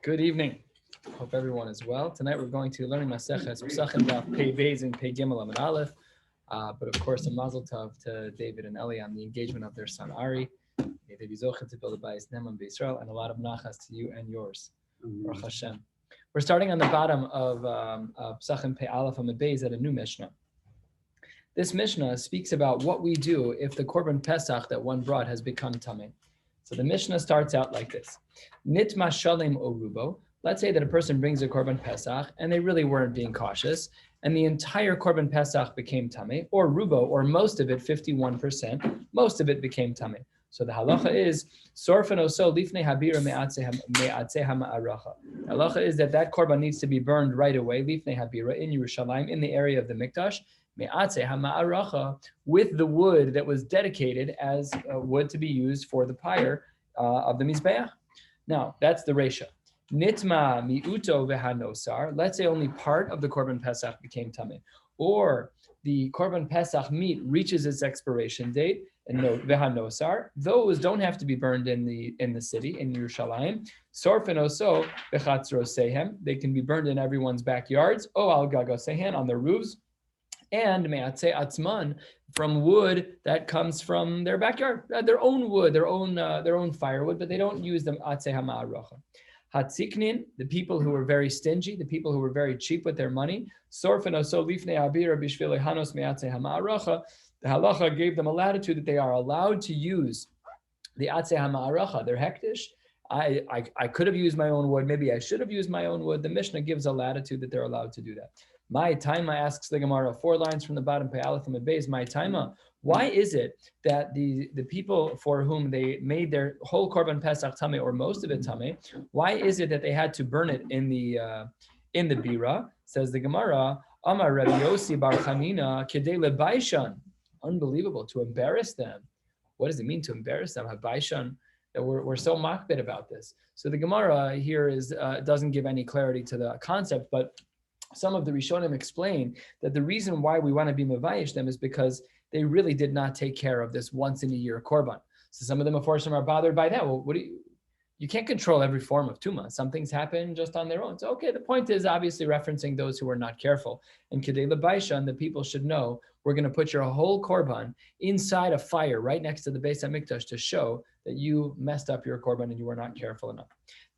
Good evening. Hope everyone is well. Tonight we're going to learn Maseches Pesachim Daf Pei Beis and Pei Gimel Amud Aleph. But of course, a mazel tov to David and Eli on the engagement of their son Ari. May they be zocheh to build a bayis ne'eman b'Yisrael, and a lot of nachas to you and yours. Baruch Hashem. We're starting on the bottom of Pesachim Pei Aleph Amud Beis at a new Mishnah. This Mishnah speaks about what we do if the Korban Pesach that one brought has become tamei. So the Mishnah starts out like this. Nitma shalim o rubo. Let's say that a person brings a Korban Pesach and they really weren't being cautious, and the entire Korban Pesach became tamei, or rubo, or most of it, 51%, most of it became tamei. So the halacha is, sorfen oso lifnei habira me'atzeh ha'aracha. The halacha is that Korban needs to be burned right away, lifnei habira, in Yerushalayim, in the area of the Mikdash, with the wood that was dedicated as wood to be used for the pyre of the Mizbeach. Now, that's the Resha. Nitma mi'uto vehanosar. Let's say only part of the Korban Pesach became tamei, or the Korban Pesach meat reaches its expiration date, and no vehanosar. Those don't have to be burned in the city, in Yerushalayim. Sorfen oso bechatzrosehem. They can be burned in everyone's backyards. O al gagosehen, on their roofs. And me'atzeh atzman, from wood that comes from their backyard, their own wood, their own firewood, but they don't use them atzeh ha'ma'aracha. Hatziknin, the people who were very stingy, the people who were very cheap with their money, sorfen oso lifnei abira bishvil hanos me'atzeh ha'ma'aracha. The halacha gave them a latitude that they are allowed to use the atzeh ha'ma'aracha, their hektish. I could have used my own wood. Maybe I should have used my own wood. The Mishnah gives a latitude that they're allowed to do that. My taima, asks the Gemara, 4 lines from the bottom, Pei Aleph Amud Beis. My taima, why is it that the people for whom they made their whole Korban Pesach tamei, or most of it tamei, why is it that they had to burn it in the bira? Says the Gemara, Amar Rabbi Yossi bar Chanina kedei lebaishan. Unbelievable, to embarrass them. What does it mean to embarrass them? Habaishan. We're so makbid about this. So the Gemara here doesn't give any clarity to the concept, but some of the Rishonim explain that the reason why we want to be mevayish them is because they really did not take care of this once in a year korban. So some of the meforshim are bothered by that. Well, you can't control every form of tuma. Some things happen just on their own. So okay, the point is obviously referencing those who are not careful. And kedei lebaishan, the people should know, we're going to put your whole korban inside a fire right next to the Beis HaMikdash to show that you messed up your korban and you were not careful enough.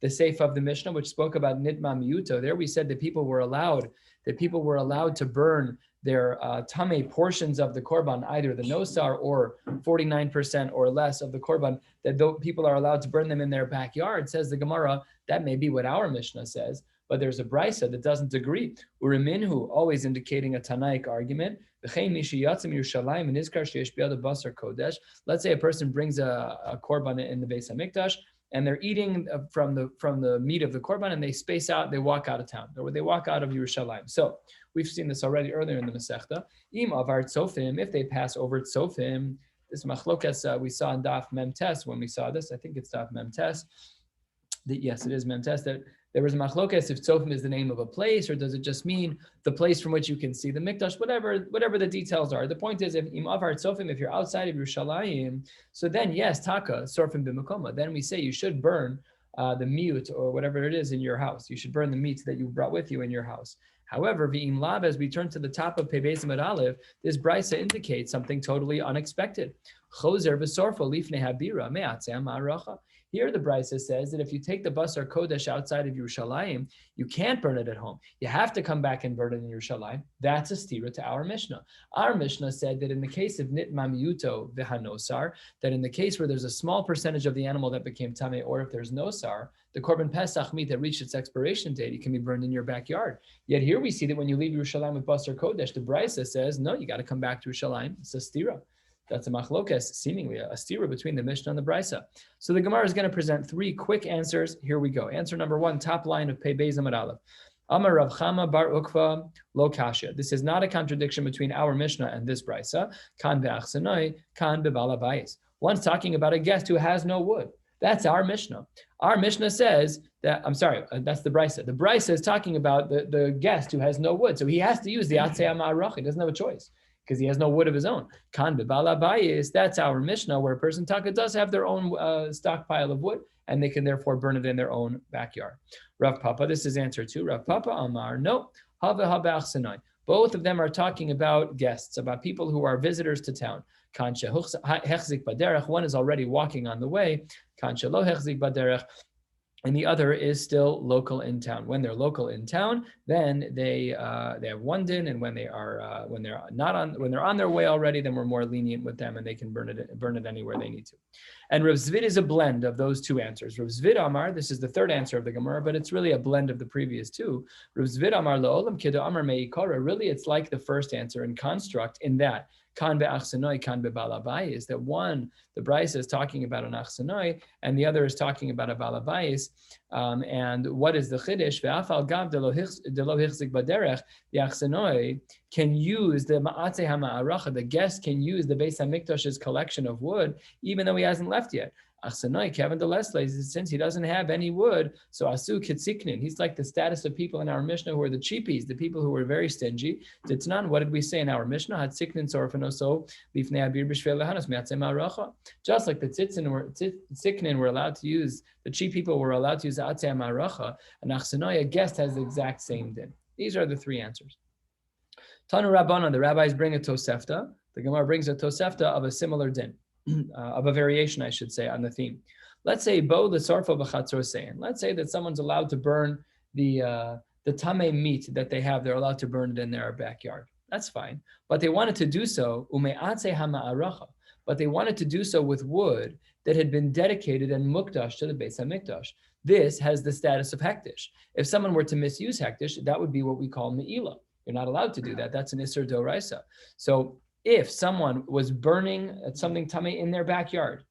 The Seif of the Mishnah, which spoke about nitma miuto, there we said that people were allowed to burn their tamei portions of the korban, either the nosar or 49% or less of the korban, that people are allowed to burn them in their backyard. Says the Gemara, that may be what our Mishnah says, but there's a brisa that doesn't agree. Uriminhu, always indicating a Tanaic argument. Let's say a person brings a korban in the Beis HaMikdash, and they're eating from the meat of the korban, and they space out, they walk out of town, or they walk out of Yerushalayim. So we've seen this already earlier in the Masechta. Im avar tzofim, if they pass over tzofim, this machlokas we saw in Daf Memtes when we saw this. I think it's Daf Memtes. Yes, it is Memtes, that there was a machlokas if tzofim is the name of a place, or does it just mean the place from which you can see the mikdash, whatever the details are. The point is, if im avar tzofim, if you're outside of Yerushalayim, so then yes, taka, sorfim b'makoma, then we say you should burn the mute or whatever it is in your house. You should burn the meat that you brought with you in your house. However, v'im lav, as we turn to the top of Pei Beis Amud Aleph, this brisa indicates something totally unexpected. Chozer v'sorfo lifnei habira me'atzeh ha'ma'aracha. Here the brisa says that if you take the basar kodesh outside of Yerushalayim, you can't burn it at home. You have to come back and burn it in Yerushalayim. That's a stira to our Mishnah. Our Mishnah said that in the case of nitma miuto v'hanosar, that in the case where there's a small percentage of the animal that became tamei, or if there's nosar, the Korban Pesach meat that reached its expiration date, it can be burned in your backyard. Yet here we see that when you leave Yerushalayim with basar kodesh, the brisa says, no, you got to come back to Yerushalayim. It's a stira. That's a machlokes, seemingly a stira between the Mishnah and the Brisa. So the Gemara is going to present 3 quick answers. Here we go. Answer number 1, top line of Pei Beis Amud Aleph. Amar Rav Chama bar Ukva lo kasha. This is not a contradiction between our Mishnah and this Brisa. Kan ve'achsanoi, kan bebala bayis. One's talking about a guest who has no wood. That's our Mishnah. Our Mishnah says that, that's the Brisa. The Brisa is talking about the guest who has no wood. So he has to use the atzei ha'ma'arach. He doesn't have a choice, because he has no wood of his own. Kan bebala bayis, that's our Mishnah, where a person taka does have their own stockpile of wood, and they can therefore burn it in their own backyard. Rav Papa, this is answer 2. Rav Papa Amar, no, hava haba achsanai. Both of them are talking about guests, about people who are visitors to town. Kansha hechzik baderech, one is already walking on the way. Kansha lo hechzik baderech, and the other is still local in town. When they're local in town, then they have one din, and when they're on their way already, then we're more lenient with them, and they can burn it anywhere they need to. And Rav Zvid is a blend of those two answers. Rav Zvid Amar, this is the third answer of the Gemara, but it's really a blend of the previous two. Rav Zvid Amar la'olam kida Amar meikara. Really, it's like the first answer in construct, in that kan be'achsanoi, kan be'balabayis, that one, the Brisa is talking about an achsanoi, and the other is talking about a balabayis. And what is the chiddush? Ve'afal gav de lo hichzik baderech, the achsanoi can use the ma'atze ha'ma'aracha, the guest can use the Beis HaMikdash's collection of wood, even though he hasn't left yet. Achsanoi, Kevin de Leslie, since he doesn't have any wood, so asu kitziknin, he's like the status of people in our Mishnah who are the cheapies, the people who are very stingy. Titnan, what did we say in our Mishnah? Hatziknin sorfanoso lifnei abir b'shvei lehanos me'atzei ma'aracha. Just like the tziknin were allowed to use, the cheap people were allowed to use atzei ma'aracha, and achsanoi, a guest, has the exact same din. These are the three answers. Tanu Rabbanan, the rabbis bring a tosefta. The Gemara brings a tosefta of a similar din. Of a variation, I should say, on the theme. Let's say bo l'sarfo b'chatzor sein. Let's say that someone's allowed to burn the tamei meat that they have. They're allowed to burn it in their backyard. That's fine. But they wanted to do so ume'atze hama'aracha. But they wanted to do so with wood that had been dedicated and mukdash to the Beis HaMikdash. This has the status of hektish. If someone were to misuse hektish, that would be what we call me'ilah. You're not allowed to do that. That's an isur doraisa. So if someone was burning something tamei in their backyard,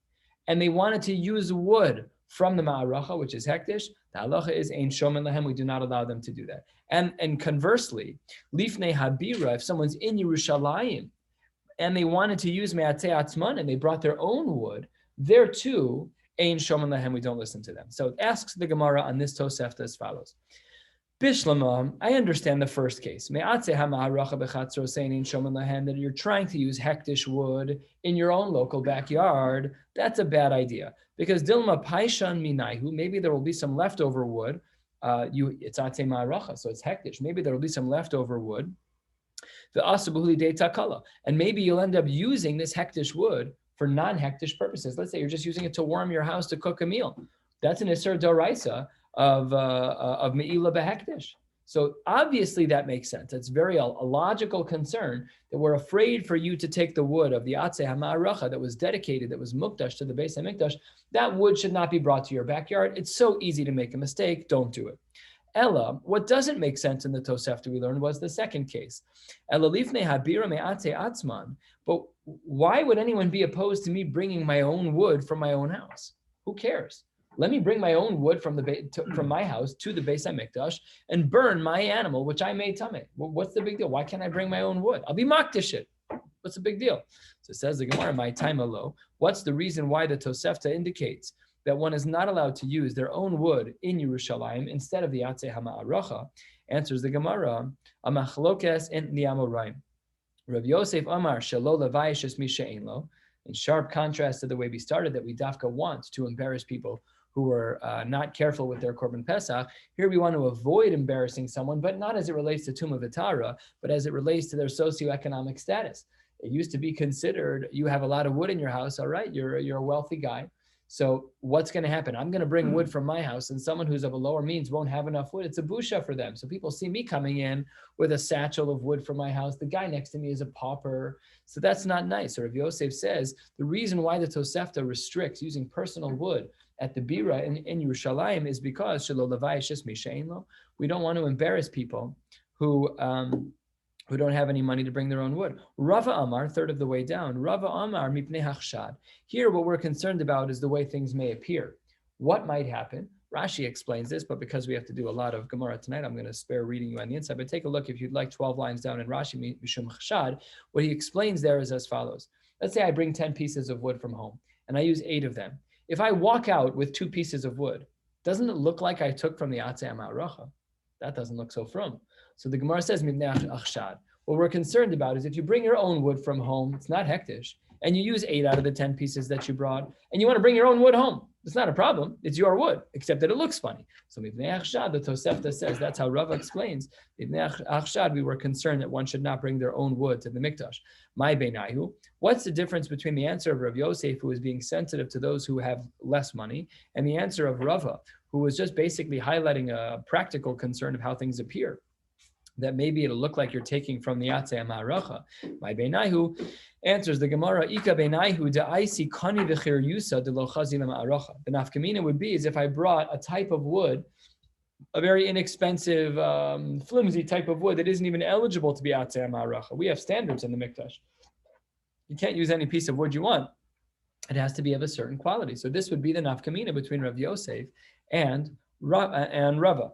and they wanted to use wood from the ma'aracha, which is hektish, the halacha is ein shomen lahem. We do not allow them to do that. And conversely, lifnei habira, if someone's in Yerushalayim and they wanted to use me'atzei atzman and they brought their own wood, there too ein shomen lahem. We don't listen to them. So it asks the Gemara on this tosefta as follows. Bishlama, I understand the first case. That you're trying to use hektish wood in your own local backyard. That's a bad idea. Because Dilma Paishan Minaihu, maybe there will be some leftover wood. It's Atse Ma'aracha, so it's hektish. Maybe there will be some leftover wood. And maybe you'll end up using this hektish wood for non-hektish purposes. Let's say you're just using it to warm your house to cook a meal. That's an Isser Doraisa of Me'ilah Behektish. So obviously that makes sense. It's a logical concern that we're afraid for you to take the wood of the Atzeh HaMa'aracha that was dedicated, that was mukdash to the Beis HaMikdash. That wood should not be brought to your backyard. It's so easy to make a mistake. Don't do it. Ella, what doesn't make sense in the Tosefta we learned was the second case. Ella lifnei habira me'atzeh atzman. But why would anyone be opposed to me bringing my own wood from my own house? Who cares? Let me bring my own wood from my house to the Beis HaMikdash and burn my animal, which I made tameh. What's the big deal? Why can't I bring my own wood? I'll be makdish it. What's the big deal? So it says the Gemara, my time alo. What's the reason why the Tosefta indicates that one is not allowed to use their own wood in Yerushalayim instead of the Atzeh HaMa'aracha? Answers the Gemara, Amachlokes en ni'amoraim. Rav Yosef Amar shelo levayish es mi she'ein lo. In sharp contrast to the way we started, that we dafka want to embarrass people who are not careful with their Korban Pesach. Here we want to avoid embarrassing someone, but not as it relates to Tumah V'Tara, but as it relates to their socioeconomic status. It used to be considered, you have a lot of wood in your house, all right, you're a wealthy guy. So what's going to happen? I'm going to bring wood from my house, and someone who's of a lower means won't have enough wood. It's a busha for them. So people see me coming in with a satchel of wood from my house. The guy next to me is a pauper. So that's not nice. Or if Yosef says, the reason why the Tosefta restricts using personal wood at the Bira in Yerushalayim is because we don't want to embarrass people who don't have any money to bring their own wood. Rava Amar, third of the way down. Rava Amar mipnei hachshad. Here, what we're concerned about is the way things may appear. What might happen? Rashi explains this, but because we have to do a lot of Gemara tonight, I'm going to spare reading you on the inside. But take a look, if you'd like, 12 lines down in Rashi, mishum chashad. What he explains there is as follows. Let's say I bring 10 pieces of wood from home, and I use 8 of them. If I walk out with 2 pieces of wood, doesn't it look like I took from the Atzeh HaMa'aracha? That doesn't look so frum. So the Gemara says, what we're concerned about is if you bring your own wood from home, it's not hektish, and you use 8 out of the 10 pieces that you brought, and you want to bring your own wood home. It's not a problem. It's your wood, except that it looks funny. So Mibnei Achshad, the Tosefta says, that's how Rava explains. Mibnei Achshad, we were concerned that one should not bring their own wood to the mikdash. My Beinayu, what's the difference between the answer of Rav Yosef, who is being sensitive to those who have less money, and the answer of Rava, who was just basically highlighting a practical concern of how things appear? That maybe it'll look like you're taking from the Yatzei Ma'aracha. My Beinayu answers the Gemara, Ika Beinayu da'aisi kani v'chir yusa de lo chazi ma'aracha. The nafkamina would be is if I brought a type of wood, a very inexpensive, flimsy type of wood that isn't even eligible to be Yatzei Ma'aracha. We have standards in the mikdash. You can't use any piece of wood you want. It has to be of a certain quality. So this would be the nafkamina between Rav Yosef and Rava.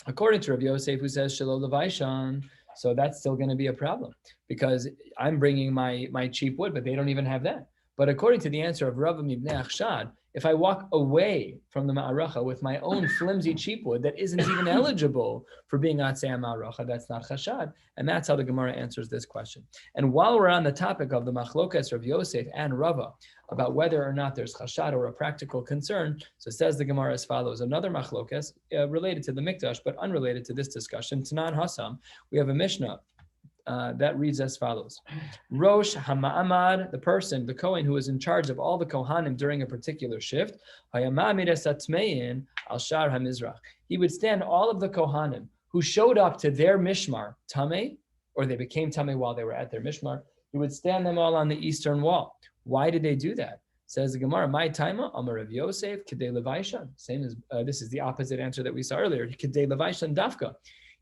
According to Rabbi Yosef, who says Shelo Levaishan, so that's still going to be a problem because I'm bringing my cheap wood, but they don't even have that. But according to the answer of Rava Mibnei Achshad, if I walk away from the Ma'aracha with my own flimsy cheap wood that isn't even eligible for being Atzei Ma'aracha, that's not Chashad. And that's how the Gemara answers this question. And while we're on the topic of the Machlokas of Yosef and Rava, about whether or not there's Chashad or a practical concern, so says the Gemara as follows. Another Machlokas related to the Mikdash, but unrelated to this discussion. Tanan Hassam, we have a Mishnah that reads as follows. Rosh Hama'amad, the person, the Kohen who is in charge of all the Kohanim during a particular shift, al Shar HaMizrach. He would stand all of the Kohanim who showed up to their Mishmar, Tameh, or they became Tameh while they were at their Mishmar. He would stand them all on the eastern wall. Why did they do that? Says the Gemara, my taima, Amar Rav Yosef, Kedei Levaishan. Same as, this is the opposite answer that we saw earlier. Kedei Levaishan Dafka.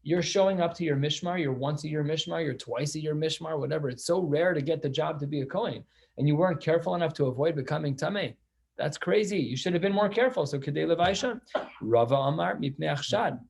You're showing up to your Mishmar, your once a year Mishmar, your twice a year Mishmar, whatever. It's so rare to get the job to be a Kohen. And you weren't careful enough to avoid becoming Tameh. That's crazy. You should have been more careful. So Kedei Levaishan. Rava Amar Mipnei Achshad.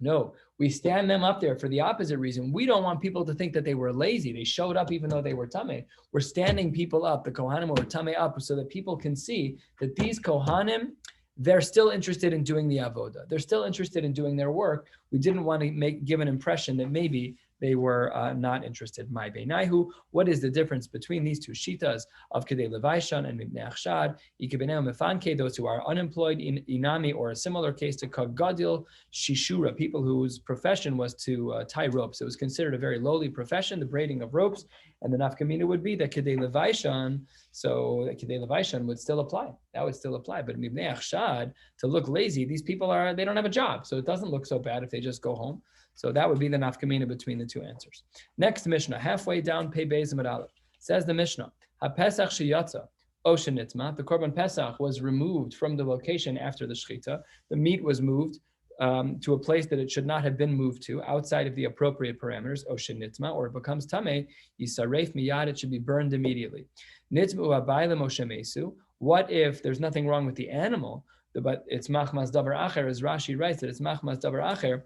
No, we stand them up there for the opposite reason. We don't want people to think that they were lazy. They showed up even though they were Tameh. We're standing people up, the Kohanim were Tameh up, so that people can see that these Kohanim, they're still interested in doing the avoda. They're still interested in doing their work. We didn't want to give an impression that maybe they were not interested. My Beinaihu, what is the difference between these two shitas of Kedei Levaishan and Mibnei Achshad? Ikebeneu Mefanke, those who are unemployed in Inami, or a similar case to Kagadil Shishura, people whose profession was to tie ropes. It was considered a very lowly profession, the braiding of ropes, and the nafkamina would be that Kedei Levaishan, so Kedei Levaishan would still apply. That would still apply. But Mibnei Achshad, to look lazy, these people they don't have a job, so it doesn't look so bad if they just go home. So that would be the nafkamina between the two answers. Next Mishnah, halfway down, Pei Beis Amud Aleph, says the Mishnah, HaPesach Sheyatza, O Shenitma, the Korban Pesach was removed from the location after the Shechita. The meat was moved to a place that it should not have been moved to, outside of the appropriate parameters, O Shenitma, or it becomes Tameh, Yisaref Miyad, it should be burned immediately. Nitmu Abaylim O Shemesu, what if there's nothing wrong with the animal, but it's Machmas Davar Acher, as Rashi writes that it's Machmas Davar Acher.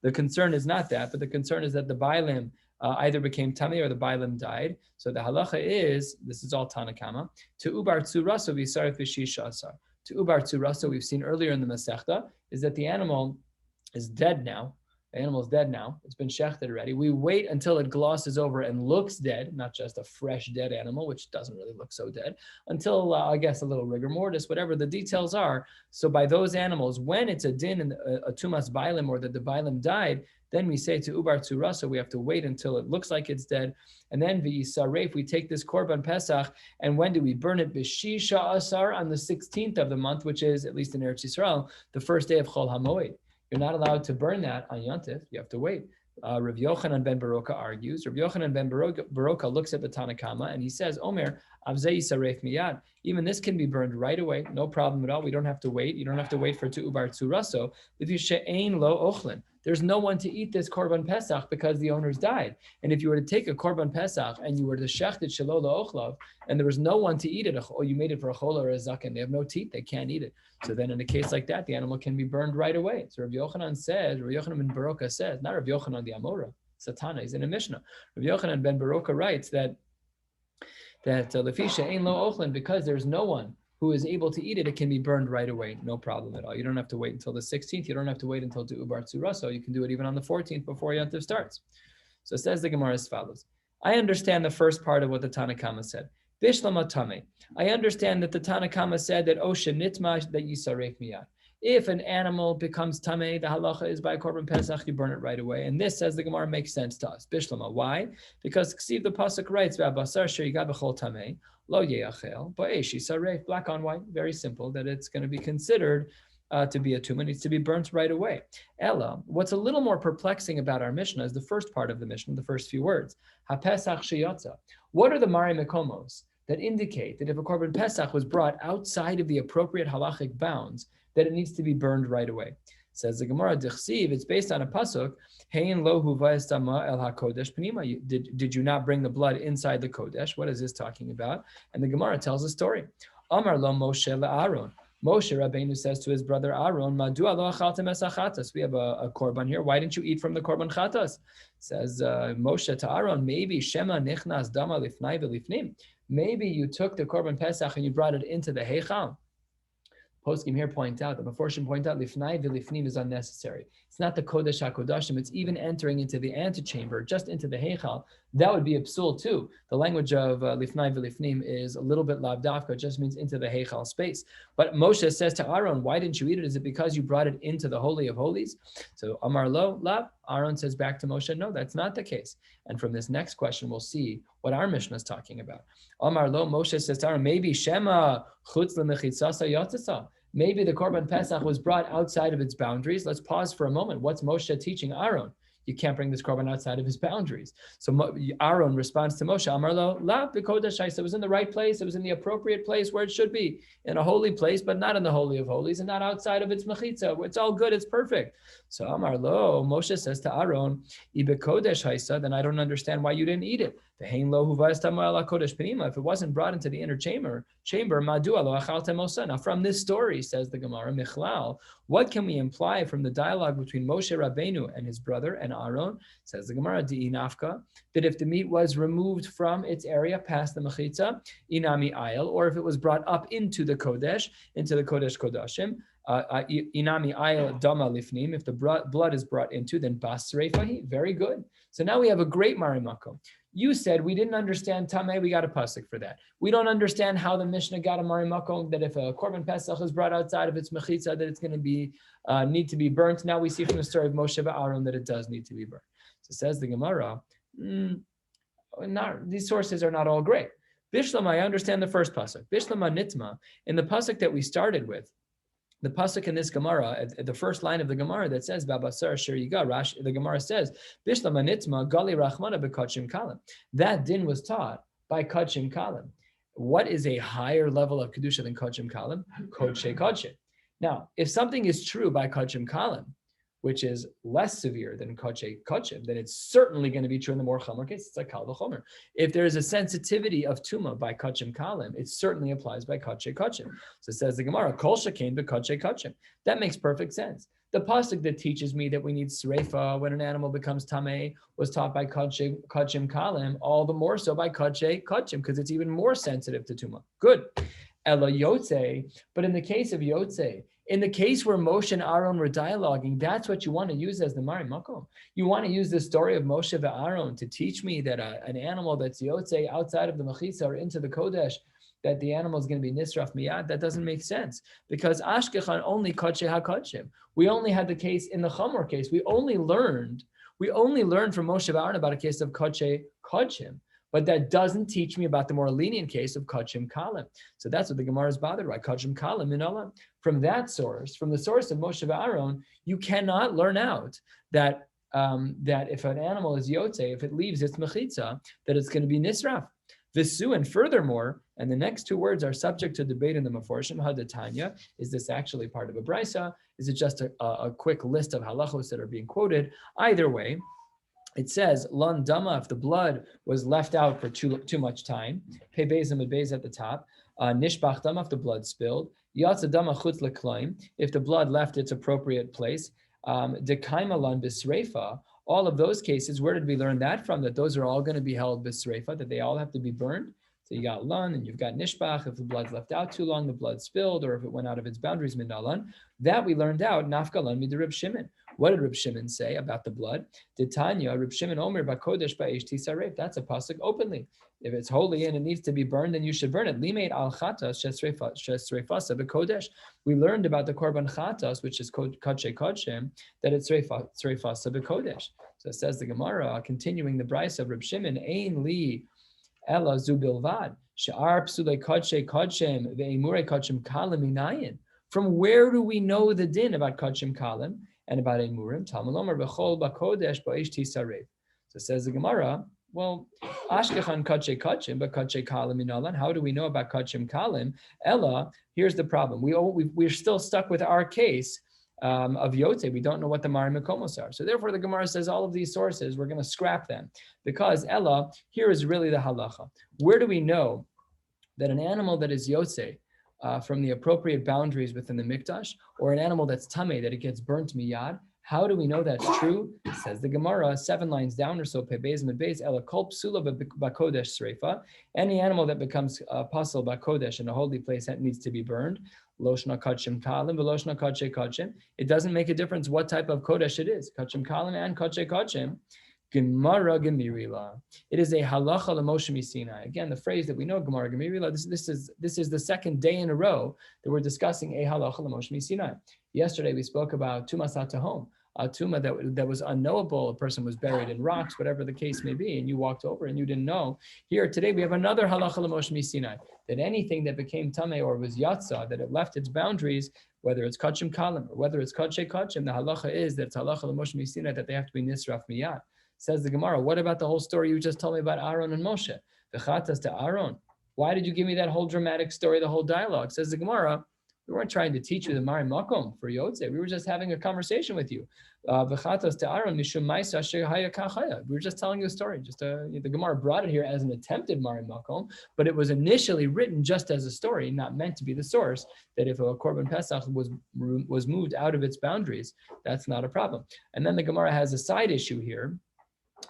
The concern is not that, but the concern is that the Bailim either became Tameh or the Bailim died. So the halacha is, this is all Tanakama, to Ubar Tzuraso Visarif Vishisha Asar. To Ubar Tzuraso, we've seen earlier in the Masechta, is that the animal is dead now. The animal is dead now. It's been shechted already. We wait until it glosses over and looks dead, not just a fresh dead animal, which doesn't really look so dead, until I guess a little rigor mortis, whatever the details are. So by those animals, when it's a din and a tumas bailim, or that the bailim died, then we say to Ubar Tzurasa, we have to wait until it looks like it's dead. And then v'yisaref, we take this Korban Pesach, and when do we burn it? B'shisha Asar, on the 16th of the month, which is, at least in Eretz Yisrael, the first day of Chol HaMoed. You're not allowed to burn that on Yontif. You have to wait. Rav Yochanan ben Baroka argues. Rav Yochanan ben Baroka looks at the Tanakama and he says, Omer, Avzei Saref Miyad. Even this can be burned right away. No problem at all. We don't have to wait. You don't have to wait for Tu'ubar Tzuraso. If you she'ein lo ochlin, there's no one to eat this Korban Pesach because the owners died. And if you were to take a Korban Pesach and you were to shecht it shelo lo ochlav, and there was no one to eat it, or you made it for a chol or a zaken, they have no teeth, they can't eat it. So then in a case like that, the animal can be burned right away. So Rav Yochanan says, Rav Yochanan ben Baroka says, not Rav Yochanan the Amora, Satana, he's in a Mishnah. Rav Yochanan ben Baroka writes that lefisha ein lo ochlin, because there's no one who is able to eat it, it can be burned right away, no problem at all. You don't have to wait until the 16th. You don't have to wait until Ubar Tzuraso. You can do it even on the 14th before Yontif starts. So it says the Gemara as follows. I understand the first part of what the Tanakhama said. Bishlama tame. I understand that the Tanakama said that Osha nitma that yisaref miyad. If an animal becomes tameh, the halacha is by korban pesach, you burn it right away. And this, says the Gemara, makes sense to us. Bishlama. Why? Because Ksiv the pasuk writes, "V'abasar she'igad b'chol tameh lo yeachel ba'esh yisaref." Black on white, very simple. That it's going to be considered to be a tumah, needs to be burnt right away. Ella, what's a little more perplexing about our Mishnah is the first part of the Mishnah, the first few words. HaPesach sheyotza. What are the mari mekomos that indicate that if a korban pesach was brought outside of the appropriate halachic bounds, that it needs to be burned right away? Says the Gemara, Dichsiv, it's based on a pasuk, Hein lo huvayestama el hakodesh panima. Did you not bring the blood inside the kodesh? What is this talking about? And the Gemara tells a story. Amar lo Moshe le'Aaron. Moshe Rabbeinu says to his brother Aaron, Madua lo achaltem es hachatas. We have a korban here. Why didn't you eat from the korban chatas? Says Moshe to Aaron, maybe Shema nichnas dama lifnai v'lifnim. Maybe you took the korban pesach and you brought it into the heichal. Poskim here point out, the Meforshim point out, lifnai v'lifnim is unnecessary. It's not the kodesh hakodashim. It's even entering into the antechamber, just into the heichal. That would be a psul too. The language of lifnai v'lifnim is a little bit lavdafka. It just means into the heichal space. But Moshe says to Aaron, why didn't you eat it? Is it because you brought it into the holy of holies? So Amar lo lav. Aaron says back to Moshe, no, that's not the case. And from this next question, we'll see what our Mishnah is talking about. Amar lo, Moshe says to Aaron, maybe Shema chutz lemechitzasa yatzasa. Maybe the Korban Pesach was brought outside of its boundaries. Let's pause for a moment. What's Moshe teaching Aaron? You can't bring this korban outside of his boundaries. So Aaron responds to Moshe, Amar lo, la b'kodesh. It was in the right place. It was in the appropriate place where it should be, in a holy place, but not in the holy of holies and not outside of its mechitza. It's all good. It's perfect. So Amar lo, Moshe says to Aaron, Ibekodesh haisa, then I don't understand why you didn't eat it. If it wasn't brought into the inner chamber, madua lo achaltem osa. Now from this story, says the Gemara, Michlal, what can we imply from the dialogue between Moshe Rabbeinu and his brother and Aaron? Says the Gemara, Di'inafka, that if the meat was removed from its area past the mechitza, inami ayel, or if it was brought up into the kodesh kodashim, inami ayel dama lifnim, if the blood is brought into, then basreifahi, very good. So now we have a great marimakom. You said we didn't understand Tameh, we got a pasuk for that. We don't understand how the Mishnah got a marimakom, that if a korban pesach is brought outside of its mechitza, that it's going to be need to be burnt. Now we see from the story of Moshe and Aaron that it does need to be burnt. So says the Gemara, these sources are not all great. Bishlam, I understand the first pasuk. Bishlama nitma, in the pasuk that we started with, the pasuk in this Gemara, at the first line of the Gemara that says Babasar Asher Yiga, the Gemara says Bishlama nitma gali rachmana bekachim kalim. That din was taught by kachim kalim. What is a higher level of kedusha than kachim kalim? Kodshe kodshim. Now, if something is true by kachim kalim, which is less severe than kodshe kodshim, then it's certainly going to be true in the more chomer case. It's like kal v'chomer. If there is a sensitivity of tuma by kachim kalim, it certainly applies by kodshe kodshim. So it says the Gemara, kol shekain b'kodshe kodshim. That makes perfect sense. The pasuk that teaches me that we need sreifa when an animal becomes tameh was taught by kachim kalim, all the more so by kodshe kodshim, because it's even more sensitive to tuma. Good. Ela yotze, but in the case of yotze, in the case where Moshe and Aaron were dialoguing, that's what you want to use as the Mari Makom. You want to use the story of Moshe and Aaron to teach me that an animal that's yotze outside of the mechitza or into the kodesh, that the animal is going to be nisraf miyad. That doesn't make sense, because ashkechan only kodshe hakodshim. We only had the case in the chomer case. We only learned from Moshe and Aaron about a case of kodshe kodshim. But that doesn't teach me about the more lenient case of kachim kalim. So that's what the Gemara is bothered by, kachim kalim in olam. From that source, from the source of Moshe and Aaron, you cannot learn out that that if an animal is yotze, if it leaves its mechitza, that it's going to be nisraf. Visu, and furthermore, and the next two words are subject to debate in the Meforshim, hadatanya, is this actually part of a brisa? Is it just a quick list of halachos that are being quoted? Either way, it says, Lan dama, if the blood was left out for too much time, Pe bezim and bez at the top, Nishbach dama, if the blood spilled, Yatsa dama chutz leklaim, if the blood left its appropriate place, Dekaima lan bisreifa, all of those cases, where did we learn that from? That those are all going to be held bisreifa, that they all have to be burned. So you got lan and you've got nishbach, if the blood's left out too long, the blood spilled, or if it went out of its boundaries, minalan. That we learned out, nafka lan midirib Shimon. What did Reb Shimon say about the blood? Titania, Reb Shimon Omer Bakodesh Ba'ish Tisaref. That's a pasuk openly. If it's holy and it needs to be burned, then you should burn it. Limeid al chatas shesreifasa bekodesh. We learned about the korban chatas, which is kadshe kadshem, that it's sreifasa bekodesh. So it says the Gemara, continuing the brayso of Reb Shimon, ein li ela zu bilvad she'ar psule kadshe kadshem ve'imure kadshem kalim minayin. From where do we know the din about kadshem kalim and about emurim? Talmud Omer b'chol bakodesh ba'ish tisaref. So it says the Gemara, well, Ashkechan kadshe kachim, but kadshe kalim inalan. How do we know about kachim kalim? Ella, here's the problem. We're still stuck with our case of Yotze. We don't know what the Mari Mekomos are. So therefore, the Gemara says all of these sources, we're going to scrap them. Because Ella, here is really the halacha. Where do we know that an animal that is Yotze from the appropriate boundaries within the mikdash, or an animal that's tameh, that it gets burnt miyad? How do we know that's true? Says the Gemara, 7 lines down or so, Pebez Medbez, Ela Kol Psula Bakodesh Sreifa. Any animal that becomes pasul Bakodesh in a holy place that needs to be burned. Loshna Kachim Kalim, Veloshna Kache Kachim. It doesn't make a difference what type of Kodesh it is. Kachim Kalim and Kache Kachim. Gemara Gemirila. It is a halacha l'Moshe Sinai. Again, the phrase that we know, Gemara Gemirila. This is the second day in a row that we're discussing a halacha l'Moshe Sinai. Yesterday we spoke about tumas atahom, a tuma that was unknowable. A person was buried in rocks, whatever the case may be, and you walked over and you didn't know. Here today we have another halacha l'Moshe Sinai, that anything that became tameh or was yatsa, that it left its boundaries, whether it's kachim kalim or whether it's kache kachim, the halacha is that it's halacha l'Moshe Sinai that they have to be nisraf miyad. Says the Gemara, what about the whole story you just told me about Aaron and Moshe? The chatas to Aaron. Why did you give me that whole dramatic story, the whole dialogue? Says the Gemara, we weren't trying to teach you the Mari Makom for Yotze. We were just having a conversation with you. We were just telling you a story. The Gemara brought it here as an attempted Mari Makom, but it was initially written just as a story, not meant to be the source, that if a Korban Pesach was moved out of its boundaries, that's not a problem. And then the Gemara has a side issue here.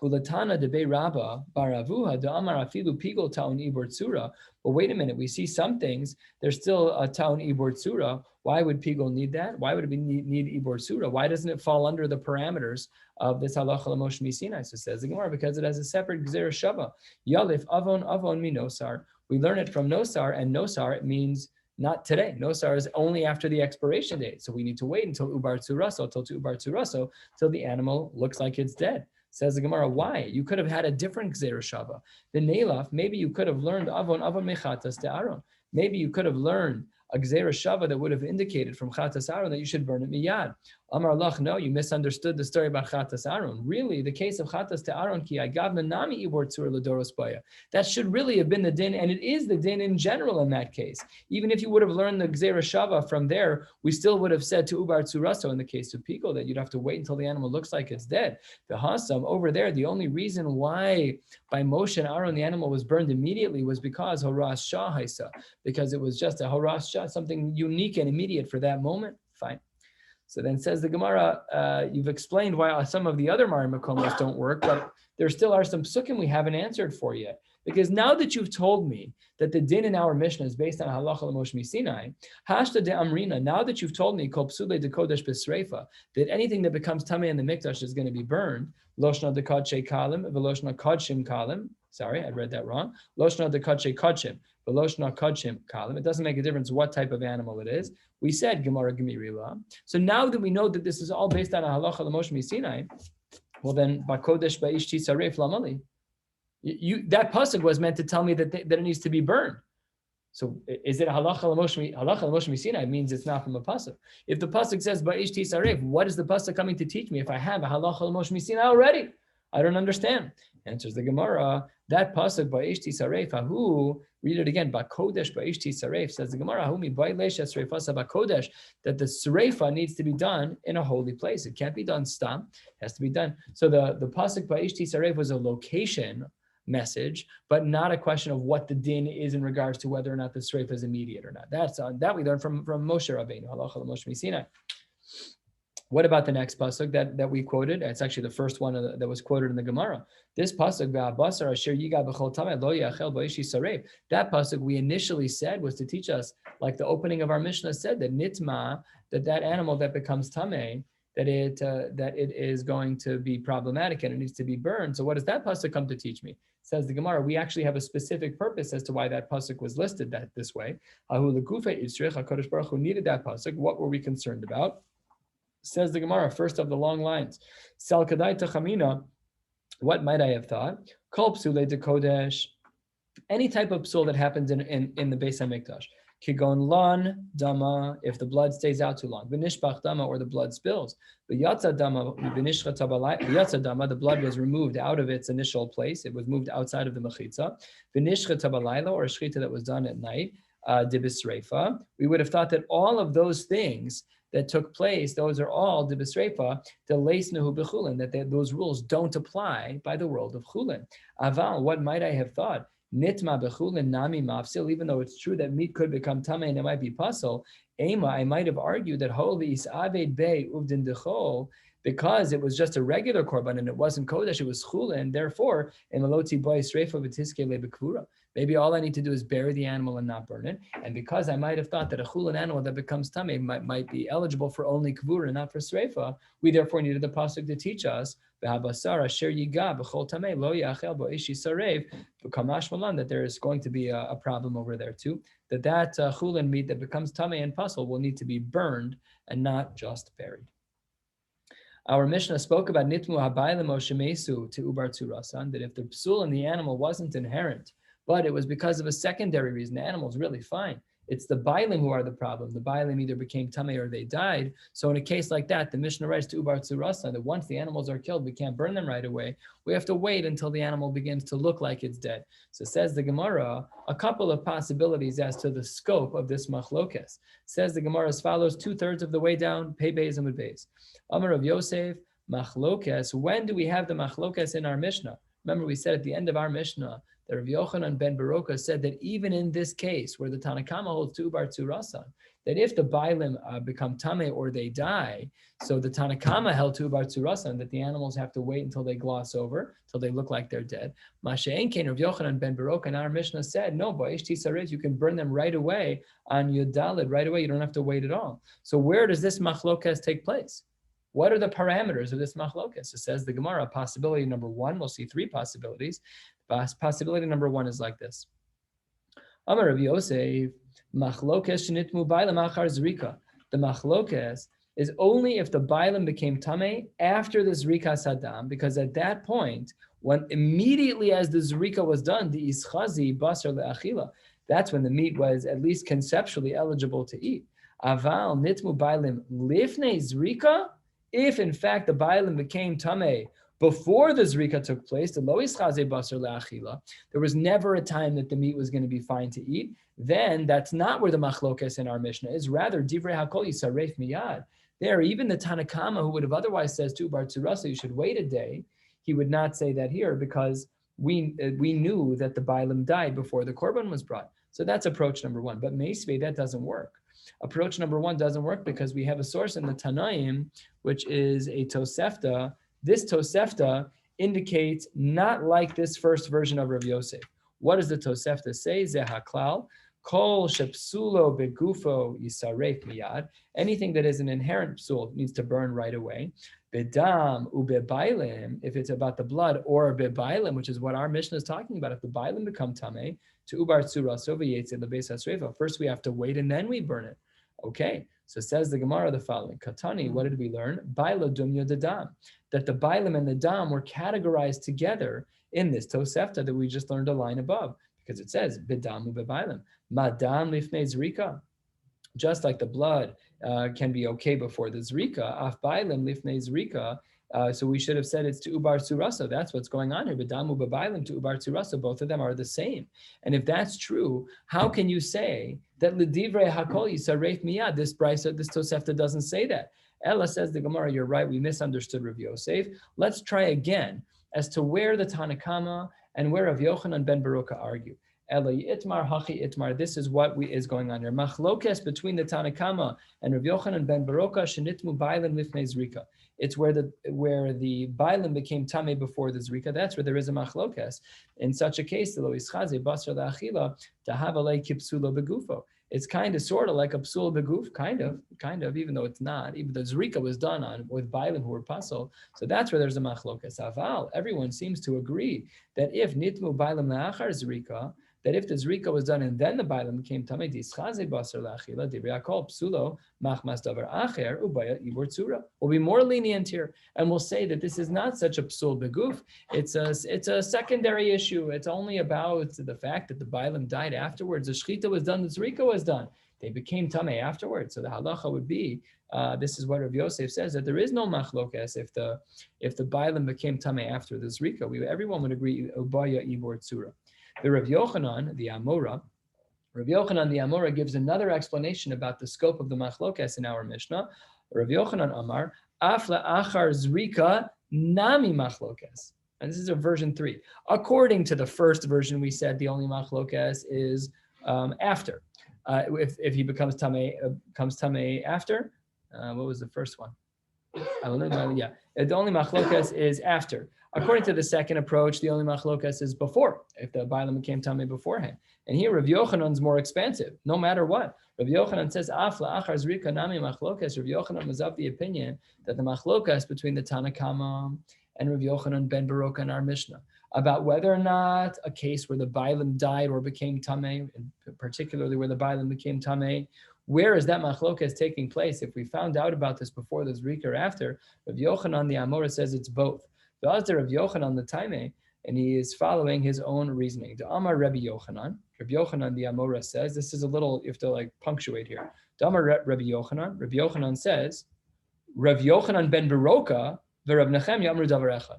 Ulatana debe Rabba baravuha da'amar afilu pigol taun ibor tzura. But wait a minute, we see some things, there's still a taun ibor tzura. Why would pigol need that? Why would it need ibor tzura? Why doesn't it fall under the parameters of this halacha l'Moshe Sinai? So says the Gemara, because it has a separate gzera shava. Yalif avon mi nosar. We learn it from nosar, and nosar, it means not today. Nosar is only after the expiration date. So we need to wait until ubar tzuraso, till the animal looks like it's dead. Says the Gemara, why? You could have had a different Gzera Shava. The Neilaf, maybe you could have learned Avon Mechatas to Aaron. Maybe you could have learned a Gzera Shava that would have indicated from Chatas Aaron that you should burn it miyad. Amar Lach, no, you misunderstood the story about Chatas Aaron. Really, the case of Chatas to Aaron, ki agavna nami ibor tzur l'doros baya. That should really have been the din, and it is the din in general in that case. Even if you would have learned the Gzera Shava from there, we still would have said to Ubar Tzuraso in the case of Piko that you'd have to wait until the animal looks like it's dead. The Hasam, over there, the only reason why by Moshe and Aaron the animal was burned immediately was because Horas Shah Haisa, because it was just a Horas Shah, something unique and immediate for that moment. Fine. So then says the Gemara, you've explained why some of the other Mari Makomos don't work, but there still are some psukim we haven't answered for yet. Because now that you've told me that the din in our Mishnah is based on halacha l'Moshe Sinai, hashta de amrina, now that you've told me kol psule de kodesh b'sreifa, that anything that becomes tamei in the mikdash is going to be burned, loshna de kadshe kalim, veloshna kadshim kalim, sorry, I read that wrong, loshna de kadshe kadshim, veloshna kadshim kalim, it doesn't make a difference what type of animal it is. We said Gemara Gemirila. So now that we know that this is all based on a halacha l'Moshe Sinai, well then, bakodesh ba'ish tisaref lamali. That pasuk was meant to tell me that it needs to be burned. So is it halacha l'Moshe Sinai? It means it's not from a pasuk. If the pasuk says ba'ish tisaref, what is the pasuk coming to teach me if I have a halacha l'Moshe Sinai already? I don't understand. Answers the Gemara, that pasuk ba'ish tisaref, ahu, read it again, bakodesh ba'ish tisaref, says the Gemara, ahu mi ba'ilesha sreifasa bakodesh, that the sreifa needs to be done in a holy place. It can't be done stam, it has to be done. So the pasuk ba'ish tisaref was a location message, but not a question of what the din is in regards to whether or not the sreifa is immediate or not. That's that we learned from Moshe Rabbeinu, halacha l'Moshe Sinai. What about the next pasuk that we quoted? It's actually the first one that was quoted in the Gemara. This pasuk, that pasuk we initially said was to teach us, like the opening of our Mishnah said, that nitma, that animal that becomes tameh, that it is going to be problematic and it needs to be burned. So what does that pasuk come to teach me? Says the Gemara, we actually have a specific purpose as to why that pasuk was listed this way. HaKadosh Baruch Hu needed that pasuk. What were we concerned about? Says the Gemara, first of the long lines, Sal Kadai Tachamina, what might I have thought? Kol Psule de Kodesh, any type of psul that happens in the Beis HaMikdash. Kigon lan dama, if the blood stays out too long. V'nishbach dama, or the blood spills. V'yatza dama, the blood was removed out of its initial place. It was moved outside of the mechitza. V'nishcha tabalayla, or a shchita that was done at night. Dibisreifa. We would have thought that all of those things that took place, those are all dibisreifa, the leisnahu b'chulin, that those rules don't apply by the world of chulin. Aval, what might I have thought? Nitma bechulin nami mafsil, even though it's true that meat could become tamei and it might be pasul, ema, I might have argued that holy is aved bei uvdin dechol, because it was just a regular korban and it wasn't kodesh, it was chulin, therefore, emaloti boy sreifa v'tiske lebekvura. Maybe all I need to do is bury the animal and not burn it. And because I might have thought that a chulin animal that becomes tamei might be eligible for only kvura and not for sreifa, we therefore needed the pasuk to teach us that there is going to be a problem over there too. That chulin meat that becomes tamei and pasul will need to be burned and not just buried. Our Mishnah spoke about nitmu habaylim o shemesu to ubar tzurasan, that if the psul in the animal wasn't inherent, but it was because of a secondary reason, the animal's really fine. It's the bailim who are the problem. The bailim either became tamei or they died. So in a case like that, the Mishnah writes to ubar tzurasa that once the animals are killed, we can't burn them right away. We have to wait until the animal begins to look like it's dead. So says the Gemara, a couple of possibilities as to the scope of this machlokes. Says the Gemara as follows, 2/3 of the way down, pei beis and beis. Amar of Yosef, machlokes. When do we have the machlokes in our Mishnah? Remember, we said at the end of our Mishnah that Rabbi Yochanan ben Baroka said that even in this case, where the Tanakama holds to ubar tzurasan, that if the bailim become tamei or they die, so the Tanakama held to ubar tzurasan, that the animals have to wait until they gloss over, till they look like they're dead. Masha'en Kain, Rabbi Yochanan ben Baroka in our Mishnah said, no, ba'ish tisaret, you can burn them right away on Yudalid, right away. You don't have to wait at all. So where does this machlokes take place? What are the parameters of this machlokes? It says the Gemara, possibility number one, we'll see 3 possibilities. Possibility number 1 is like this. Amar Rav Yosef, machlokes shenitmu bailam achar zrika. The machlokes is only if the bailam became tamei after the zrika sadam, because at that point, when immediately as the zrika was done, the ischazi basar le'achila, that's when the meat was at least conceptually eligible to eat. Aval nitmu bailim lifnei zrika, if in fact the bailim became tamei before the zrika took place, the lo ischaze basar le'achila, there was never a time that the meat was going to be fine to eat, then that's not where the machlokes in our Mishnah is. Rather, divrei hakol yisaref miyad. There, even the Tanakama, who would have otherwise says to bar tzurasa, you should wait a day, he would not say that here because we knew that the bailim died before the korban was brought. So that's approach number 1. But meisvei, that doesn't work. Approach number 1 doesn't work because we have a source in the Tanaim, which is a Tosefta. This Tosefta indicates not like this first version of Rav Yosef. What does the Tosefta say? Zehaklal, kol shepsulo begufo yisaref miyad. Anything that is an inherent psul needs to burn right away. Bedam ubebailim, if it's about the blood, or bebailim, which is what our Mishnah is talking about. If the bailim become tamei, to ubar tzuraso v'yetze lebeis hasreifa, first we have to wait and then we burn it. Okay, so says the Gemara the following. Katani, what did we learn? Baila dumya dadam, that the bailim and the dam were categorized together in this Tosefta that we just learned a line above, because it says bedam ubebailim, madam lifnei zrika. Just like the blood can be okay before the zrika, af bailim lifnei zrika. So we should have said it's to ubar tzurasa. That's what's going on here. B'damu b'bailim to ubar tzurasa. Both of them are the same. And if that's true, how can you say that l'divrei hakol yisaref miyad? This brisa, this Tosefta doesn't say that. Ella says the Gemara, you're right. We misunderstood Rav Yosef. Let's try again as to where the Tanakama and where Rav Yochanan ben Baruka argue. Itmar hachi itmar. This is what is going on here. Machlokes between the Tanakama and Rav Yochanan ben Baruka shenitmu bailim lifnei zrika. It's where the bailim became tamei before the zrika. That's where there is a machlokes. In such a case, the lo ischaze basar le'achila tahavalei kipsulo begufo. it's kind of sort of like a psul beguf, kind of, even though it's not. Even the zrika was done on with bailim who were pasul. So that's where there's a machlokas. Aval, everyone seems to agree that if nitmu bailim la'achar zrika, that if the zrika was done and then the bailim became tamei dischaze basar la'achila divriyakol psulo machmas davar acher ubaya ibor tzura. We'll be more lenient here, and we'll say that this is not such a psul beguf. It's a secondary issue. It's only about the fact that the bailim died afterwards. The shechita was done, the zrika was done. They became tamei afterwards. So the halacha would be, this is what Rav Yosef says, that there is no machlokas if the bailim became tamei after the zrika. Everyone would agree ubaya ibor tzura. The Rav Yochanan, the Amora gives another explanation about the scope of the machlokas in our Mishnah. Rav Yochanan Amar, afla achar zrika nami machlokas. And this is a version 3. According to the first version, we said the only machlokas is after. If he becomes tamei after, what was the first one? Yeah, the only machlokas is after. According to the second approach, the only machlokas is before, if the bailam became tamei beforehand. And here Rav Yochanan's more expansive, no matter what. Rav Yochanan says, afla achar zrika nami machlokas. Rav Yochanan was of the opinion that the machlokas between the Tanakama and Rav Yochanan ben Baroka in our Mishnah, about whether or not a case where the bailam died or became tamei, particularly where the bailam became tamei, where is that machlokas taking place? If we found out about this before the zrika or after, Rav Yochanan the Amora says it's both. The other Rav Yochanan the Taimei, and he is following his own reasoning. The Amar Rabbi Yochanan the Amora says, this is a little, you have to punctuate here. The Amar Rabbi Yochanan says, Rav Yochanan ben Baroka, Rav Nechemya Amru Davar Echad.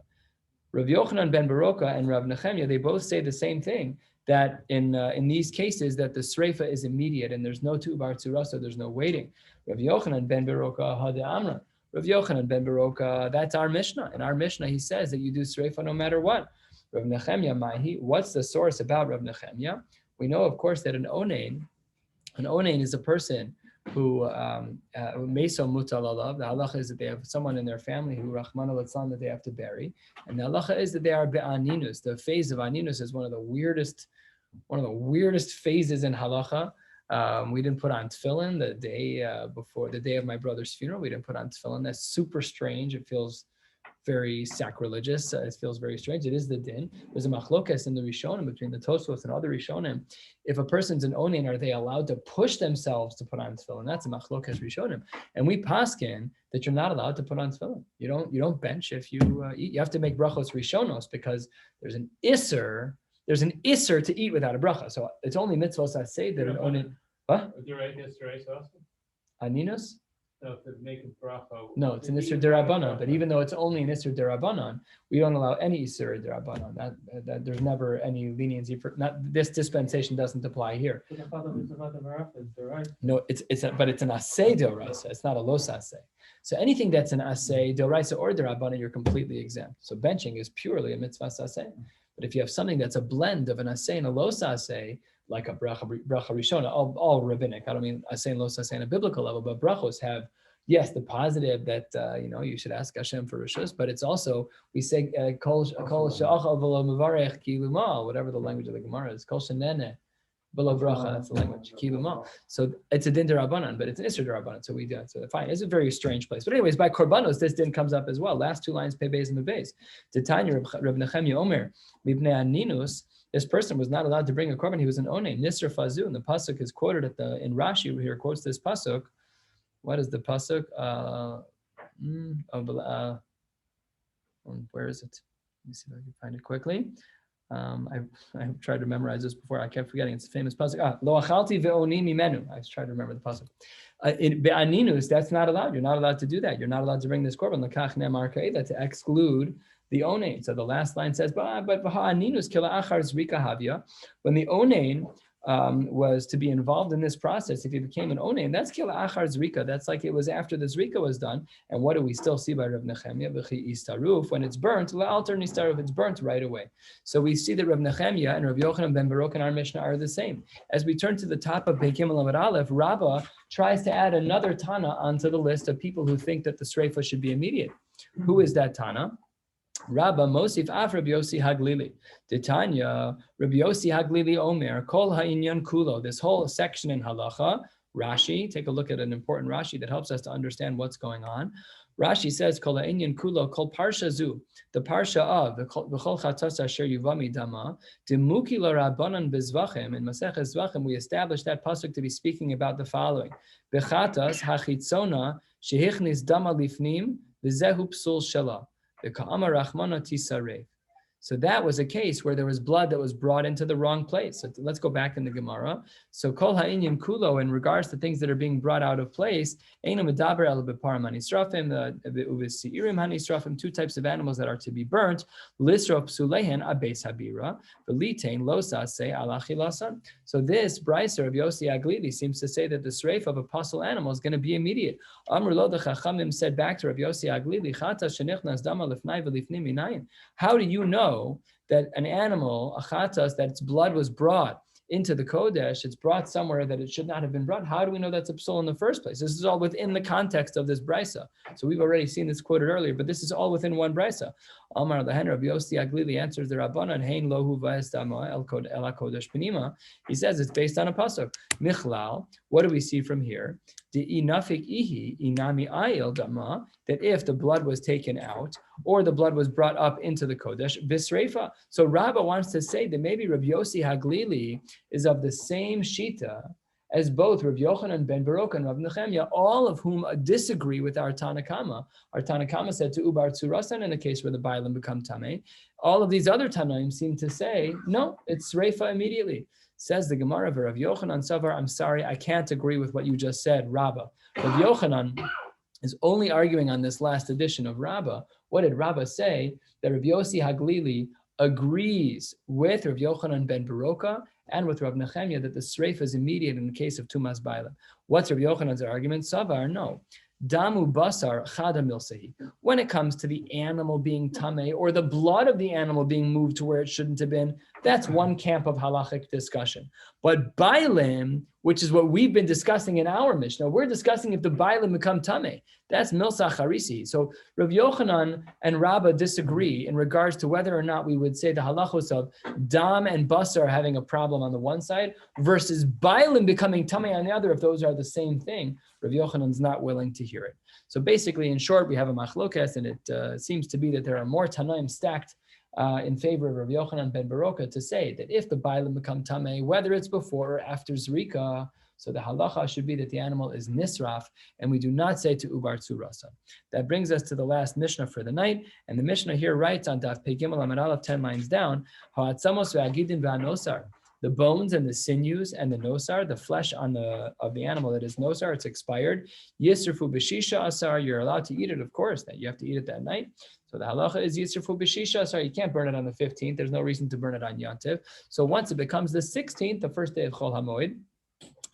Rav Yochanan ben Baroka and Rav Nechemya, they both say the same thing, that in these cases that the sreifa is immediate and there's no tu bar tzura, so there's no waiting. Rav Yochanan ben Baroka Hada Amra. Rav Yochanan ben Baroka, that's our Mishnah. In our Mishnah, he says that you do sreifa no matter what. Rav Nechemya Mahi, what's the source about Rav Nechemya? We know, of course, that an onain is a person who meso mutal alav. The halacha is that they have someone in their family who Rahman al-Atzlan that they have to bury, and the halacha is that they are be'aninus. The phase of aninus is one of the weirdest phases in halacha. We didn't put on tefillin the day before the day of my brother's funeral. We didn't put on tefillin. That's super strange. It feels very sacrilegious. It feels very strange. It is the din. There's a machlokas in the Rishonim between the Tosfos and other Rishonim. If a person's an onin, are they allowed to push themselves to put on tefillin? That's a machlokas Rishonim. And we paskin that you're not allowed to put on tefillin. You don't bench if you eat. You have to make brachos Rishonos because there's an isser. There's an isser to eat without a bracha. So it's only mitzvos I say that an onin. What? Aninus? No, it's an Isser Derabanan, but even though it's only an Isser Derabanan, we don't allow any Isser Derabanan. That there's never any leniency for this dispensation doesn't apply here. No, it's an Aseh Deoraisa. It's not a Los Aseh. So anything that's an Aseh Deoraisa or Derabanan, you're completely exempt. So benching is purely a mitzvah Aseh. But if you have something that's a blend of an Aseh and a Los Aseh, like a bracha rishona, all rabbinic. I don't mean asay and los asay on a biblical level, but brachos have, yes, the positive that you should ask Hashem for rishus, but it's also we say kol she'achal v'lo mevarech ki luma, whatever the language of the Gemara is, kol shenene v'lo bracha. That's the language ki luma. So it's a din derabanan, but it's an isser derabanan. So we do it. So fine. It's a very strange place. But anyways, by korbanos, this din comes up as well. Last two lines, pe beis and beis. Titanya Reb Nechemya Omer mibnei aninus. This person was not allowed to bring a korban. He was an onein. Nisr fazu. And the pasuk is quoted in Rashi here quotes this pasuk. What is the pasuk? Where is it? Let me see if I can find it quickly. I've tried to memorize this before. I kept forgetting. It's a famous pasuk. Lo achalti ve'oni mimenu. I was trying to remember the pasuk. In be'aninus, that's not allowed. You're not allowed to do that. You're not allowed to bring this korban. L'kach ne'amar ka'eda, to exclude the onain. So the last line says, but v'ha'aninus kila achar zrika havya. When the onain was to be involved in this process, if he became an onain, that's kila achar zrika. That's like it was after the zrika was done. And what do we still see by Rav Nechemya? V'chi istaruf, when it's burnt, la'alter nistaruf, it's burnt right away. So we see that Rav Nechemya and Rav Yochanan ben Baroka in our Mishnah are the same. As we turn to the top of Pei Gimel Amud Aleph, Rabbah tries to add another Tana onto the list of people who think that the sreifa should be immediate. Who is that Tana? Rabba Mosif Af Rabbi Yossi Haglili. Titanya, Rabbi Yossi Haglili Omer, Kol Ha'inyan Kulo. This whole section in Halacha, Rashi, take a look at an important Rashi that helps us to understand what's going on. Rashi says, Kol Ha'inyan Kulo, Kol Parsha Zu, the Parsha of, V'chol Chatos Asher Yuvami Dama, Dimuki La Rabbanan Bezvachim, in Maseches Zvachim, we established that pasuk to be speaking about the following. Bechatas Hachitzona, Shehichnis Dama Lifnim, V'zehu Psul Shelah. So that was a case where there was blood that was brought into the wrong place. So let's go back in the Gemara. So kol ha'inyan kulo, in regards to things that are being brought out of place, einu medaber el beparim hanisrafim, uvesi'irim hanisrafim, two types of animals that are to be burnt, lisrof psulehen abeis habira, v'litain losa se alachi lasan. So this brayser of Yossi Aglili seems to say that the sreif of a puzzle animal is going to be immediate. Amr lo the chachamim said back to Rav Yossi Aglili, chata shenichnas dama lifnai v'lifnim minayin. How do you know that an animal, a chatas, that its blood was brought into the Kodesh, it's brought somewhere that it should not have been brought? How do we know that's a psul in the first place? This is all within the context of this brisa. So we've already seen this quoted earlier, but this is all within one brisa. Amar lehen Rabbi Yossi Aglili answers the Rabbanan, hein lohu va'estama el kodesh penima. He says it's based on a pasuk. Michlal, what do we see from here? The inafik ihi inami ayil dama, that if the blood was taken out or the blood was brought up into the Kodesh, bisreifa. So Rabba wants to say that maybe Rabbi Yossi Haglili is of the same shita as both Rabbi Yochanan ben Baruch and Rav Nechemya, all of whom disagree with our Tanakama. Our Tanakama said to Ubar Tzurasan in a case where the Bailim become Tameh. All of these other Tanaim seem to say, no, it's Reifa immediately. Says the Gemara of Rav Yochanan Savar, I'm sorry, I can't agree with what you just said, Rabba. Rav Yochanan is only arguing on this last edition of Rabba. What did Rabba say? That Rabbi Yossi Haglili agrees with Rav Yochanan ben Baroka and with Rav Nechemya that the sreif is immediate in the case of Tumas Bailim. What's Rav Yochanan's argument? Savar, no. Damu basar chada milsehi. When it comes to the animal being tameh or the blood of the animal being moved to where it shouldn't have been, that's one camp of halachic discussion. But bailim, which is what we've been discussing in our Mishnah, we're discussing if the bailim become tameh. That's milsa charisi. So Rav Yochanan and Rabba disagree in regards to whether or not we would say the halachos of dam and basar having a problem on the one side versus bailim becoming tameh on the other, if those are the same thing. Rav Yochanan's not willing to hear it. So basically, in short, we have a machlokas, and it seems to be that there are more tanaim stacked in favor of Rav Yochanan ben Baroka to say that if the bailim become tameh, whether it's before or after zrika, so the halacha should be that the animal is nisraf, and we do not say to ubar tzurasa. That brings us to the last Mishnah for the night, and the Mishnah here writes on Daf Pei Gimel Amud Aleph 10 lines down, ha'atzamos ve'agidin ve'anosar. The bones and the sinews and the nosar, the flesh of the animal that is nosar, it's expired. Yisrafu b'shisha asar, you're allowed to eat it, of course, that you have to eat it that night. So the halacha is yisrafu b'shisha asar, you can't burn it on the 15th, there's no reason to burn it on Yantiv. So once it becomes the 16th, the first day of Chol HaMoed,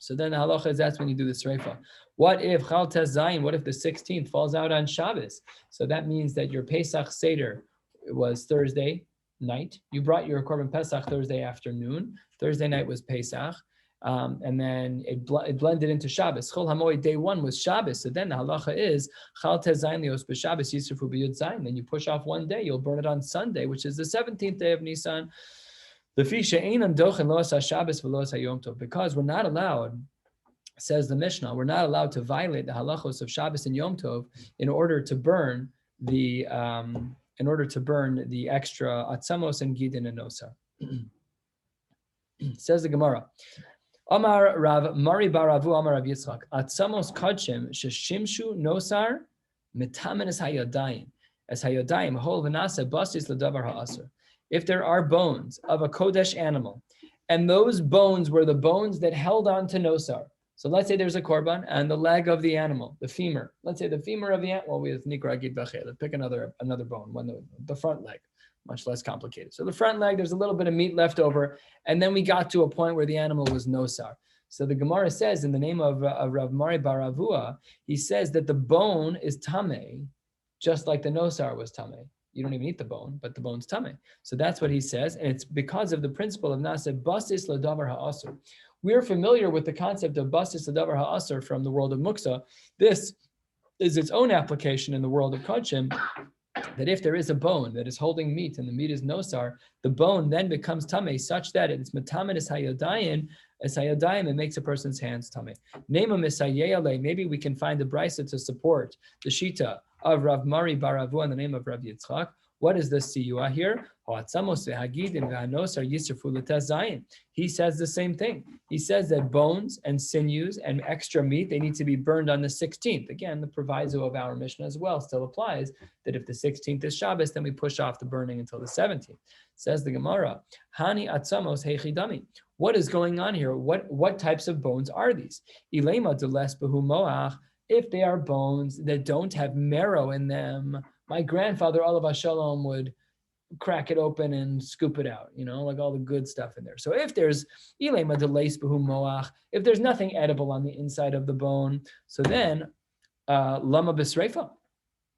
so then the halacha is that's when you do the sreifa. What if Chal Tez Zayin, what if the 16th falls out on Shabbos? So that means that your Pesach Seder was Thursday night. You brought your Korban Pesach Thursday afternoon. Thursday night was Pesach. And then it blended into Shabbos. Chol HaMoed day one was Shabbos. So then the halacha is Chal Tez Zayin Lios b'Shabbos Yisrafu b'Yud Zayin. Then you push off one day. You'll burn it on Sunday, which is the 17th day of Nisan. Because we're not allowed, says the Mishnah, we're not allowed to violate the halachos of Shabbos and Yom Tov in order to burn the extra atzamos and gidin and nosar. Says the Gemara, Amar Rav Mari Baravu Amar Rav Yitzchak, atzamos kadshim sheshimshu nosar mitamen es hayodayim hol v'nase basis l'davar ha'aser. If there are bones of a Kodesh animal, and those bones were the bones that held on to nosar. So let's say there's a korban and the leg of the animal, the femur. Let's say the femur of the animal, well, with nikra agid b'chei. Let's pick another bone, the front leg, much less complicated. So the front leg, there's a little bit of meat left over, and then we got to a point where the animal was nosar. So the Gemara says, in the name of Rav Mari Baravua, he says that the bone is tameh, just like the nosar was tameh. You don't even eat the bone, but the bone's tameh. So that's what he says, and it's because of the principle of nase basis ladavar ha'asur. We're familiar with the concept of basis ladavar ha'asur from the world of muksa. This is its own application in the world of kodshim, that if there is a bone that is holding meat and the meat is nosar, the bone then becomes tameh such that it's metamed as hayodayim, it makes a person's hands tameh. Name a misayele. Maybe we can find the brisa to support the shita of Rav Mari bar Avu in the name of Rav Yitzchak. What is the siyua here? He says the same thing. He says that bones and sinews and extra meat, they need to be burned on the 16th. Again, the proviso of our Mishnah as well still applies, that if the 16th is Shabbos, then we push off the burning until the 17th. Says the Gemara, Hani atzamos heichidami. What is going on here? What types of bones are these? Ilema deles behu moach. If they are bones that don't have marrow in them, my grandfather, Olav Shalom, would crack it open and scoop it out, like all the good stuff in there. So if there's ilema deleis behu moach, if there's nothing edible on the inside of the bone, so then lama b'sreifa.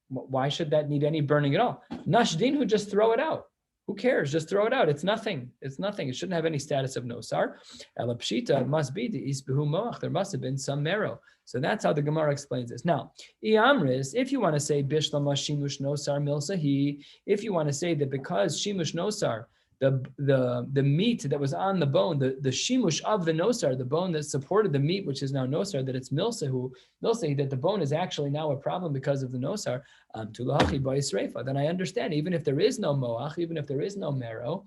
Why should that need any burning at all? Nashdin, who just throw it out. Who cares? Just throw it out. It's nothing. It's nothing. It shouldn't have any status of nosar. Elapshita, it must be the isbehu moach. There must have been some marrow. So that's how the Gemara explains this. Now, Iamris, if you want to say bishlama shimush nosar milsahi, if you want to say that because shimush nosar, the meat that was on the bone, the shimush of the nosar, the bone that supported the meat, which is now nosar, that it's milsahi, that the bone is actually now a problem because of the nosar, then I understand, even if there is no moach, even if there is no marrow,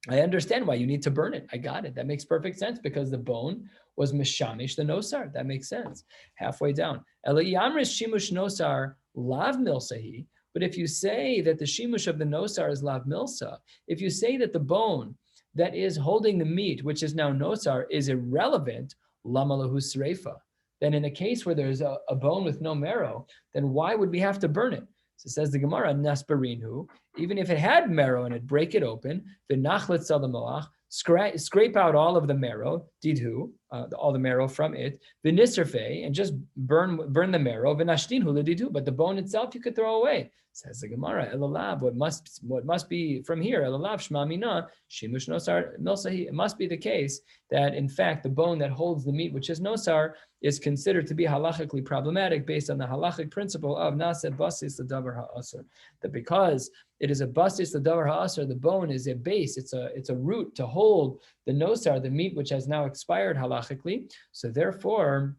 I understand why you need to burn it. I got it. That makes perfect sense because the bone was mishamish the nosar. That makes sense. Halfway down. Eliyamris shimush nosar lav milsahi. But if you say that the shimush of the nosar is lav milsa, if you say that the bone that is holding the meat, which is now nosar, is irrelevant, lama lahu sreifa, then in a case where there's a bone with no marrow, then why would we have to burn it? So says the Gemara, nasparinhu, even if it had marrow in it, break it open, v'nachlet salamoach, scrape out all of the marrow, didhu, all the marrow from it, v'nisrfe, and just burn the marrow, v'nashtinhu l'didhu, but the bone itself you could throw away. Says the Gemara, elalav, what must be from here, elalav shma mina, shimush nosar milsahi. It must be the case that in fact the bone that holds the meat, which is nosar, is considered to be halachically problematic based on the halachic principle of naseh basis l'davar ha'asr. That because it is a basis l'davar ha'asr, the bone is a base, it's a root to hold the nosar, the meat which has now expired halachically. So therefore,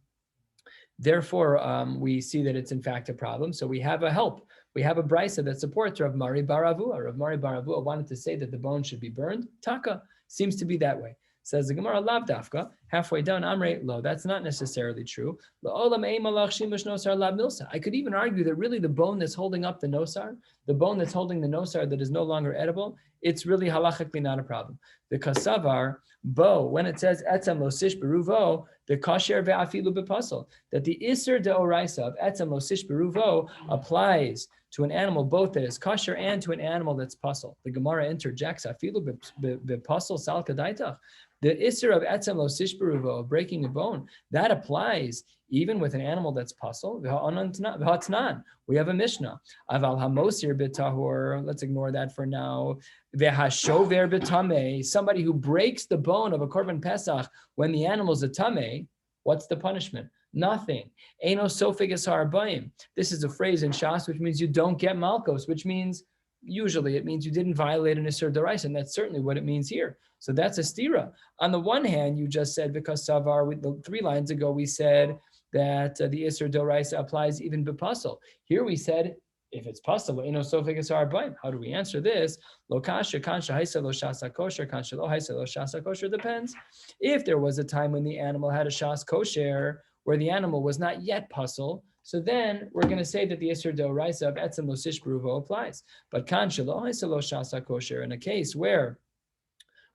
we see that it's in fact a problem. So we have a help. We have a brisa that supports Rav Mari bar Avua. Rav Mari bar Avua wanted to say that the bone should be burned. Taka seems to be that way. Says the Gemara, lav dafka, halfway down, amrei lo. That's not necessarily true. I could even argue that really the bone that's holding up the nosar, the bone that's holding the nosar that is no longer edible, it's really halachically not a problem. The kasavar, bo, when it says etzem losish beruvo, the kasher ve'afilu bepasel, that the iser deoraisa of etzem losish beruvo applies to an animal both that is kosher and to an animal that's pasel. The Gemara interjects, afilu bepasel sal kadaitach. The isser of etzem lo sishberuvo, of breaking a bone, that applies even with an animal that's pasel. We have a Mishnah. Aval hamosir b'tahor. Let's ignore that for now. V'hashover b'tameh. Somebody who breaks the bone of a korban pesach when the animal's a tameh. What's the punishment? Nothing. Eino sofig esar bayim. This is a phrase in Shas which means you don't get malkos, which means usually it means you didn't violate an Isser D'Oraisa, and that's certainly what it means here. So that's a stira. On the one hand, you just said, because Savar, 3 lines ago, we said that the Isser D'Oraisa applies even b'pasel. Here we said, if it's possible, how do we answer this? Lo kasha, kansha, haisa, lo shasa kosher, kansha, lo haisa, lo shasa kosher, depends. If there was a time when the animal had a shas kosher, where the animal was not yet puzzle, so then we're going to say that the Isser D'Oraisa of Etzem Lo Sish Beruvo applies. But Kan Shelo Haisa Lo Shasa Kosher, in a case where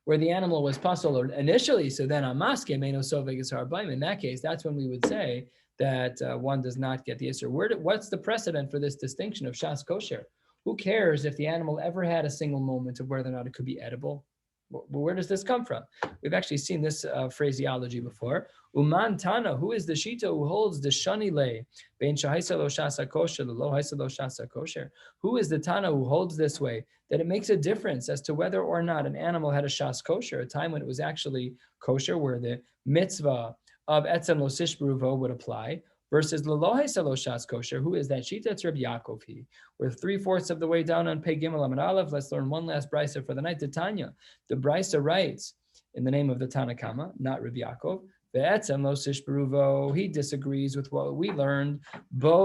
the animal was puzzle initially, so then Amaske Meino Soveg is Harbaim. In that case, that's when we would say that one does not get the Isser. What's the precedent for this distinction of Shas Kosher? Who cares if the animal ever had a single moment of whether or not it could be edible? Where does this come from? We've actually seen this phraseology before. Uman Tana, who is the Shita who holds the Shani lay? Bein Shahaisa Lo Shasa Kosher, Lo Haisa Lo Shasa Kosher. Who is the Tana who holds this way? That it makes a difference as to whether or not an animal had a Shas Kosher, a time when it was actually kosher, where the mitzvah of Etzem Lo Sish Beruvo would apply, versus Lelohai Saloshas kosher. Who is that? Shita, it's Rabbi Yaakov. We're 3/4 of the way down on Pei Gimel Amud Aleph. Let's learn one last brisa for the night. Tanya, the brisa writes in the name of the Tanakama, not Rabbi Yaakov. Ve'etzem lo sishberuvo. He disagrees with what we learned. Bo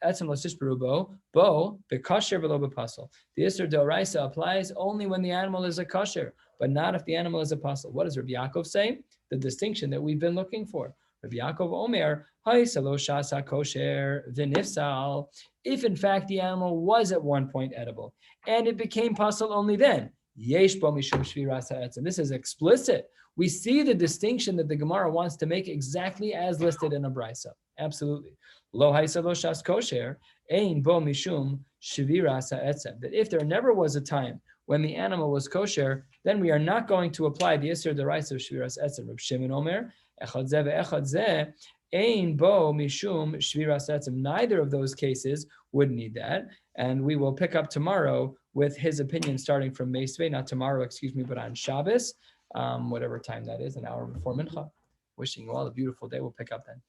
etzem lo sishberuvo. Bo bekasher v'lo bepasel. The Isser D'Oraisa applies only when the animal is a kosher, but not if the animal is a pasel. What does Rabbi Yaakov say? The distinction that we've been looking for. Rabbi Yaakov Omer, Hay Saloshas HaKosher V'nifsal. If in fact the animal was at one point edible and it became pasel only then, Yesh bo mishum shviras ha'etzem. This is explicit. We see the distinction that the Gemara wants to make exactly as listed in a brisa. Absolutely. Lo hay saloshas kosher ein bo mishum shviras ha'etzem. That if there never was a time when the animal was kosher, then we are not going to apply the Isser D'Oraisa of shviras etzem. Reb Shimon Omer, echad zeh ve'echad zeh, ein bo mishum shviras etzem. Neither of those cases would need that. And we will pick up tomorrow with his opinion starting from Meisvei, not tomorrow, but on Shabbos, whatever time that is, an hour before Mincha. Wishing you all a beautiful day. We'll pick up then.